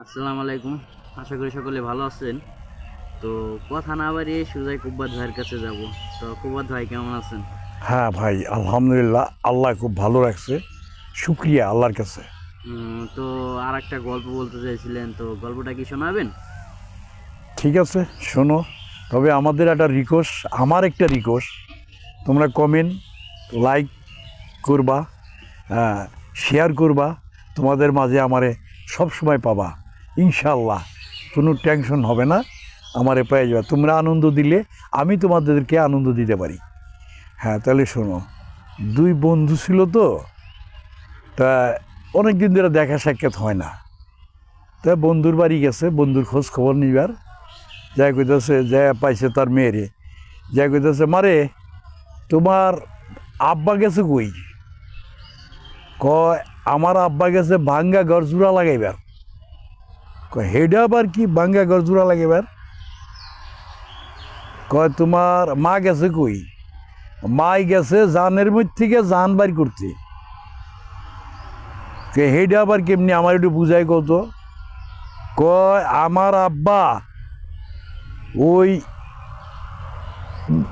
আসসালামু আলাইকুম। আশা করি সকলে ভালো আছেন। তো কথা না বাড়িয়ে সোজাই কুব্বাত ভাইয়ের কাছে যাব। তো কুব্বাত ভাই কেমন আছেন? হ্যাঁ ভাই, আলহামদুলিল্লাহ, আল্লাহ খুব ভালো রাখছে। শুক্রিয়া আল্লাহর কাছে। তো আর একটা গল্প বলতে চাইছিলেন, তো গল্পটা কি শোনাবেন? ঠিক আছে, শোনো। তবে আমার একটা রিকোয়েস্ট, তোমরা কমেন্ট, লাইক করবা, হ্যাঁ, শেয়ার করবা। তোমাদের মাঝে আমারে সব সময় পাবা ইনশাল্লাহ। কোনো টেনশন হবে না, আমারে পেয়ে যাবে। তোমরা আনন্দ দিলে আমি তোমাদেরকে আনন্দ দিতে পারি। হ্যাঁ, তাহলে শোনো। দুই বন্ধু ছিল তো, তা অনেক দিন ধরে দেখা সাক্ষাৎ হয় না। তা বন্ধুর বাড়ি গেছে, বন্ধুর খোঁজ খবর নিবার। যা কইতেছে, যা পাইছে তার মেয়েরে, যা কইতেছে, মারে তোমার আব্বা গেছে কই? কয় আমার আব্বা গেছে ভাঙ্গা ঘর জোড়া লাগাইবার। কয় হেডা আবার কি ভাঙ্গা ঘর জোড়া লাগাইবার? কয় তোমার মা গেছে কই? মাই গেছে জানের মধ্যে থেকে জান বাইর করতে। হেডা আবার কেমনি, আমার একটু বুঝাই কত। কয় আমার আব্বা ওই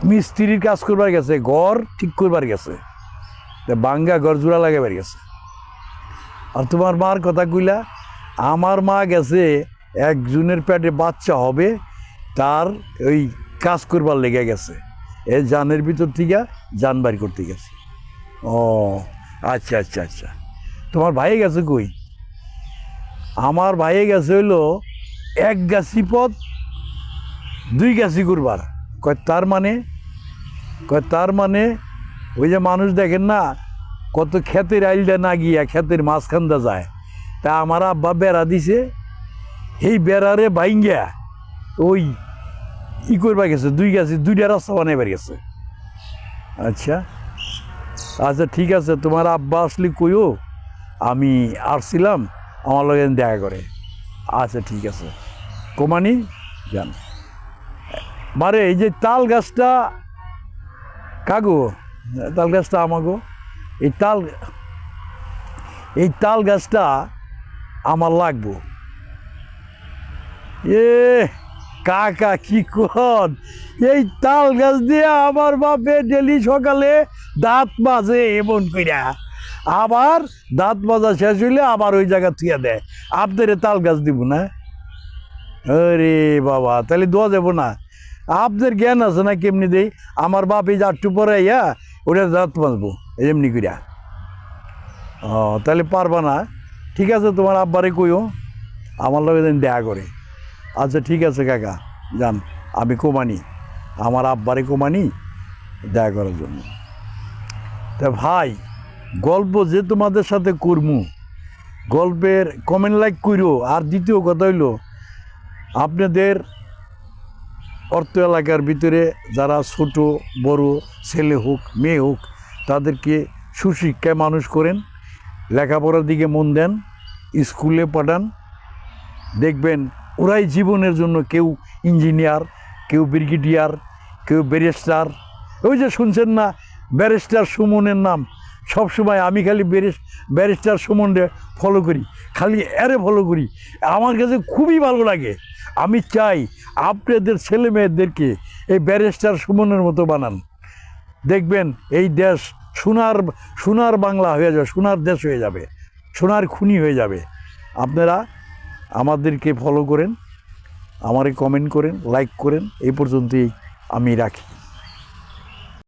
মিস্ত্রির কাজ করবার গেছে, ঘর ঠিক করবার গেছে, বাঙ্গা ঘর জোড়া লাগাবার গেছে। আর তোমার মার কথা কইলা, আমার মা গেছে একজনের পেটে বাচ্চা হবে, তার ওই কাজ করবার লেগে গেছে, এই জানের ভিতর থেকে জান বাইর করতে গেছে। ও আচ্ছা আচ্ছা আচ্ছা, তোমার ভাই গেছে কই? আমার ভাইয়ে গেছে হইলো এক গাছি পথ দুই গাছি করবার। কয় তার মানে ওই যে মানুষ দেখেন না, কত ক্ষেতের আইলটা না গিয়া ক্ষেতের মাঝখানটা যায়, তা আমার আব্বা বেড়া দিছে, এই বেড়ারে বাইঙ্গা ওই করবার গেছে, দুইটা রাস্তা বানাইবার গেছে। আচ্ছা আচ্ছা, ঠিক আছে, তোমার আব্বা আসলে কইও আমি আসছিলাম, আমার লগে দেখা করে। আচ্ছা ঠিক আছে, কমানি যান। মারে এই যে তাল গাছটা কাগো, তাল গাছটা আমাগো, এই তাল গাছটা আমার লাগবো। এ কাকা কি কন, এই তাল গাছ দিয়ে আমার বাপে ডেলি সকালে দাঁত মাজে এমন কইরা, আবার দাঁত মাজা শেষ হইলে আবার ওই জায়গা থুয়া দেয়। আপনার তাল গাছ দিব না? আরে বাবা, তাহলে দোয়া যাবো না? আপনাদের জ্ঞান আছে না কেমনি দেই? আমার বাপ এই যাট্টু পরে ইয়া ওটা দাঁত মাজবো এমনি কইরা? ও তাহলে পারবা না? ঠিক আছে, তোমার আব্বারে কইও আমার লগে যেন দেখা করে। আচ্ছা ঠিক আছে কাকা, যান, আমি কমানি, আমার আব্বারে কমানি দেখা করার জন্য। তা ভাই, গল্প যে তোমাদের সাথে করমু, গল্পের কমেন্ট লাইক কইরো। আর দ্বিতীয় কথা হইল, আপনাদের অর্থ এলাকার ভিতরে যারা ছোট বড় ছেলে হোক মেয়ে হোক, তাদেরকে সুশিক্ষায় মানুষ করেন, লেখাপড়ার দিকে মন দেন, স্কুলে পাঠান। দেখবেন ওরাই জীবনের জন্য, কেউ ইঞ্জিনিয়ার, কেউ ব্রিগেডিয়ার, কেউ ব্যারিস্টার। ওই যে শুনছেন না ব্যারিস্টার সুমনের নাম, সবসময় আমি খালি ব্যারিস্টার সুমনরে ফলো করি, খালি এরে ফলো করি। আমার কাছে খুবই ভালো লাগে। আমি চাই আপনাদের ছেলে মেয়েদেরকে এই ব্যারিস্টার সুমনের মতো বানান। দেখবেন এই দেশ সোনার সোনার বাংলা হয়ে যাবে, সোনার দেশ হয়ে যাবে, সোনার খুনি হয়ে যাবে। আপনারা আমাদেরকে ফলো করেন, আমারে কমেন্ট করেন, লাইক করেন। এই পর্যন্তই আমি রাখি।